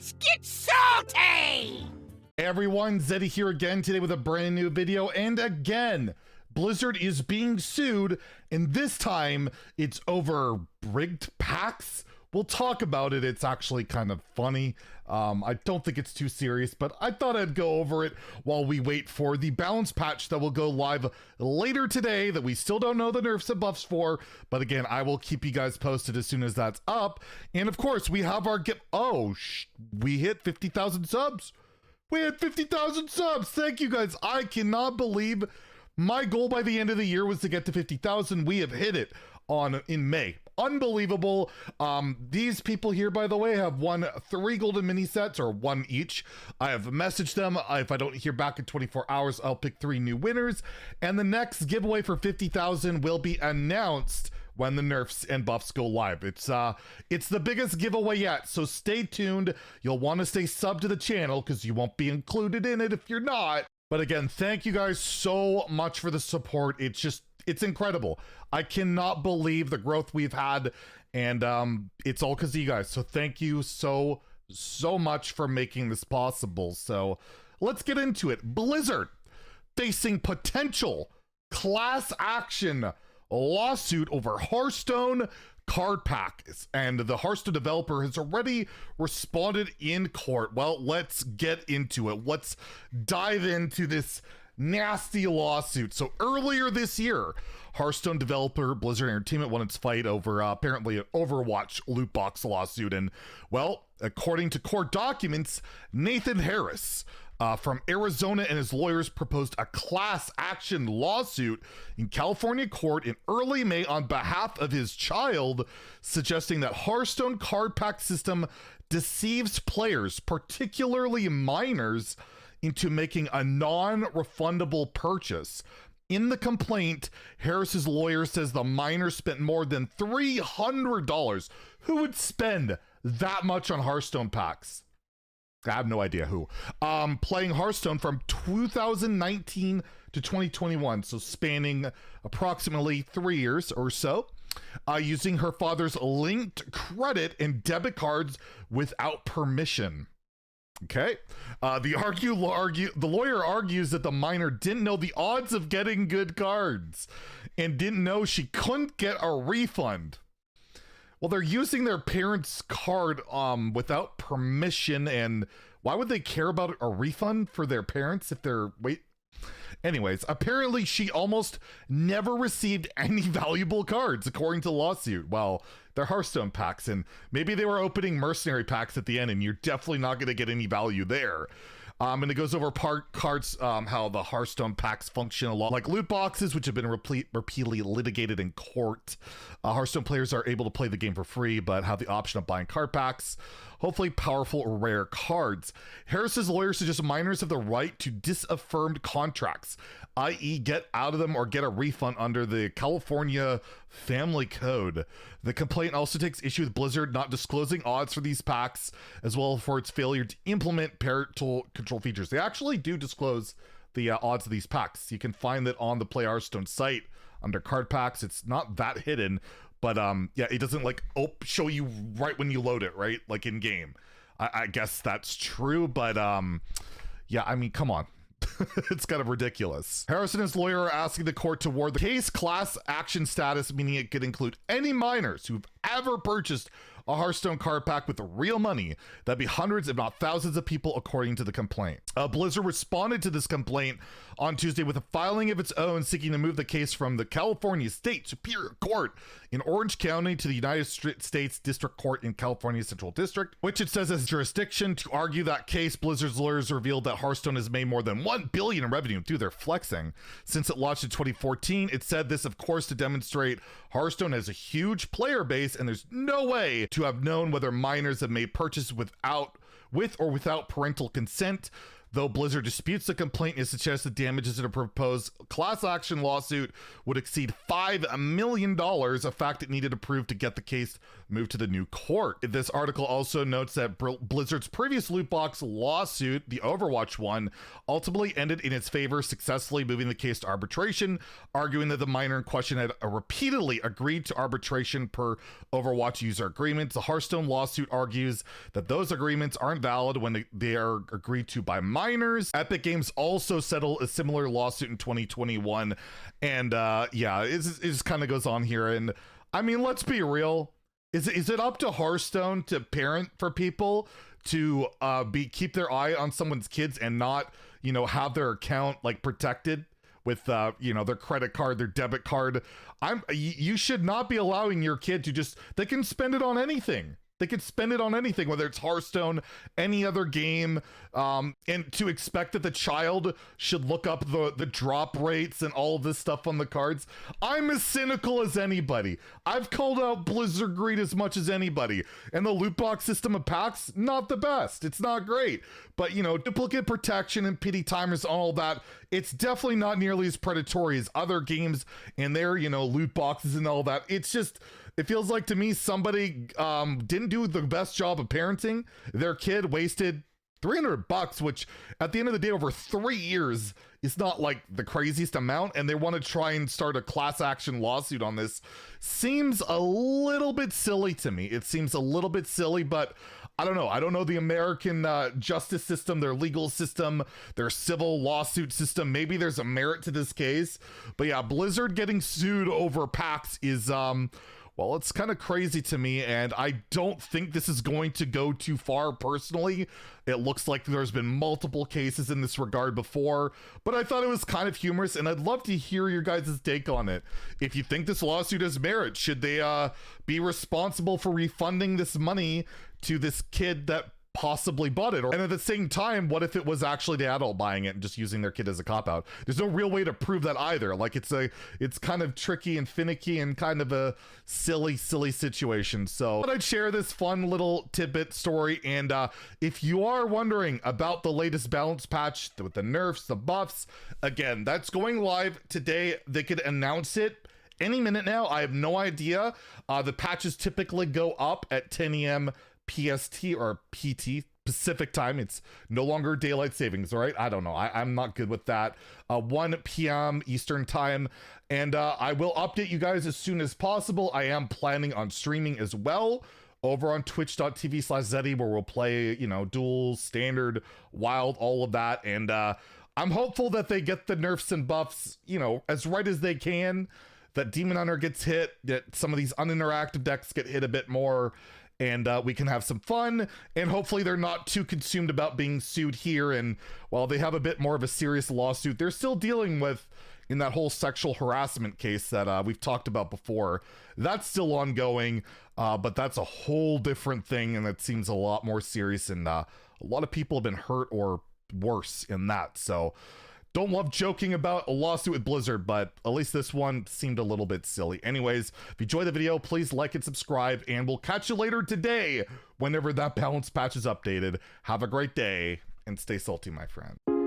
Let's get salty! Hey everyone, Zeddy here again today with a brand new video, and again, Blizzard is being sued, and this time it's over rigged packs. We'll talk about it. It's actually kind of funny. I don't think it's too serious, but I thought I'd go over it while we wait for the balance patch that will go live later today that we still don't know the nerfs and buffs for. But again, I will keep you guys posted as soon as that's up. And of course, we have our we hit 50,000 subs. We had 50,000 subs. Thank you guys. I cannot believe my goal by the end of the year was to get to 50,000. We have hit it in May. Unbelievable. These people here, by the way, have won 3 golden mini sets, or 1 each. I have messaged them. If I don't hear back in 24 hours, I'll pick 3 new winners. And the next giveaway for 50,000 will be announced when the nerfs and buffs go live. It's the biggest giveaway yet, so stay tuned. You'll want to stay sub to the channel because you won't be included in it if you're not. But again, thank you guys so much for the support. It's incredible. I cannot believe the growth we've had, and it's all because of you guys. So thank you so much for making this possible. So let's get into it. Blizzard facing potential class action lawsuit over Hearthstone card packs, and the Hearthstone developer has already responded in court. Well, let's get into it. Let's dive into this nasty lawsuit. So earlier this year, Hearthstone developer Blizzard Entertainment won its fight over apparently an Overwatch loot box lawsuit. And well, according to court documents, Nathan Harris from Arizona and his lawyers proposed a class action lawsuit in California court in early May on behalf of his child, suggesting that Hearthstone card pack system deceives players, particularly minors, into making a non-refundable purchase. In the complaint, Harris's lawyer says the minor spent more than $300. Who would spend that much on Hearthstone packs? I have no idea who. Playing Hearthstone from 2019 to 2021, so spanning approximately 3 years or so, using her father's linked credit and debit cards without permission. Okay. The lawyer argues that the minor didn't know the odds of getting good cards and didn't know she couldn't get a refund. Well, they're using their parents' card without permission, and why would they care about a refund for their parents if they're Anyways, apparently she almost never received any valuable cards, according to the lawsuit. Well, they're Hearthstone packs, and maybe they were opening mercenary packs at the end, and you're definitely not going to get any value there. And it goes over cards, how the Hearthstone packs function a lot like loot boxes, which have been repeatedly litigated in court. Hearthstone players are able to play the game for free, but have the option of buying card packs, hopefully powerful or rare cards. Harris's lawyer suggests minors have the right to disaffirmed contracts, i.e. get out of them or get a refund under the California Family Code. The complaint also takes issue with Blizzard not disclosing odds for these packs, as well for its failure to implement parental control features. They actually do disclose the odds of these packs. You can find that on the Play Hearthstone site under card packs. It's not that hidden, but yeah, it doesn't like show you right when you load it, right? Like in game. I guess that's true, but yeah, I mean, come on. It's kind of ridiculous. Harris and his lawyer are asking the court to award the case class action status, meaning it could include any minors who've ever purchased a Hearthstone card pack with real money. That'd be hundreds, if not thousands of people, according to the complaint. Blizzard responded to this complaint on Tuesday with a filing of its own, seeking to move the case from the California State Superior Court in Orange County to the United States District Court in California Central District, which it says has jurisdiction to argue that case. Blizzard's lawyers revealed that Hearthstone has made more than $1 billion in revenue. Dude, they're flexing. Since it launched in 2014, it said this, of course, to demonstrate Hearthstone has a huge player base, and there's no way to have known whether minors have made purchases with or without parental consent. Though Blizzard disputes the complaint, it suggests the damages in a proposed class action lawsuit would exceed $5 million, a fact it needed to prove to get the case moved to the new court. This article also notes that Blizzard's previous loot box lawsuit, the Overwatch one, ultimately ended in its favor, successfully moving the case to arbitration, arguing that the miner in question had repeatedly agreed to arbitration per Overwatch user agreements. The Hearthstone lawsuit argues that those agreements aren't valid when they are agreed to by miners. Epic Games also settled a similar lawsuit in 2021, and yeah, it just kind of goes on here. And I mean, let's be real. Is it up to Hearthstone to parent for people to keep their eye on someone's kids and not, you know, have their account like protected with you know, their credit card, their debit card? You should not be allowing your kid to just, they can spend it on anything. They could spend it on anything, whether it's Hearthstone, any other game, and to expect that the child should look up the drop rates and all of this stuff on the cards. I'm as cynical as anybody. I've called out Blizzard greed as much as anybody. And the loot box system of packs, not the best. It's not great. But, you know, duplicate protection and pity timers and all that, it's definitely not nearly as predatory as other games and their, you know, loot boxes and all that. It's just, it feels like to me somebody didn't do the best job of parenting. Their kid wasted $300, which at the end of the day, over 3 years, is not like the craziest amount, and they want to try and start a class action lawsuit on this. Seems a little bit silly to me. It seems a little bit silly, but I don't know. I don't know the American justice system, their legal system, their civil lawsuit system. Maybe there's a merit to this case. But yeah, Blizzard getting sued over packs is, well, it's kind of crazy to me, and I don't think this is going to go too far personally. It looks like there's been multiple cases in this regard before, but I thought it was kind of humorous, and I'd love to hear your guys' take on it. If you think this lawsuit has merit, should they be responsible for refunding this money to this kid that possibly bought it? And at the same time, what if it was actually the adult buying it and just using their kid as a cop-out? There's no real way to prove that either. Like, it's kind of tricky and finicky and kind of a silly situation. So I'd share this fun little tidbit story. And if you are wondering about the latest balance patch with the nerfs, the buffs, again, that's going live today. They could announce it any minute now. I have no idea. The patches typically go up at 10 a.m. PST or PT Pacific time. It's no longer daylight savings, all right? I don't know. I'm not good with that. 1 p.m. Eastern time. And I will update you guys as soon as possible. I am planning on streaming as well over on twitch.tv/Zeddy, where we'll play, you know, Duels, Standard, Wild, all of that. And I'm hopeful that they get the nerfs and buffs, you know, as right as they can, that Demon Hunter gets hit, that some of these uninteractive decks get hit a bit more, and we can have some fun, and hopefully they're not too consumed about being sued here. And while they have a bit more of a serious lawsuit, they're still dealing with, in that whole sexual harassment case that we've talked about before. That's still ongoing, but that's a whole different thing, and it seems a lot more serious, and a lot of people have been hurt or worse in that. So don't love joking about a lawsuit with Blizzard, but at least this one seemed a little bit silly. Anyways, if you enjoyed the video, please like and subscribe, and we'll catch you later today whenever that balance patch is updated. Have a great day, and stay salty, my friend.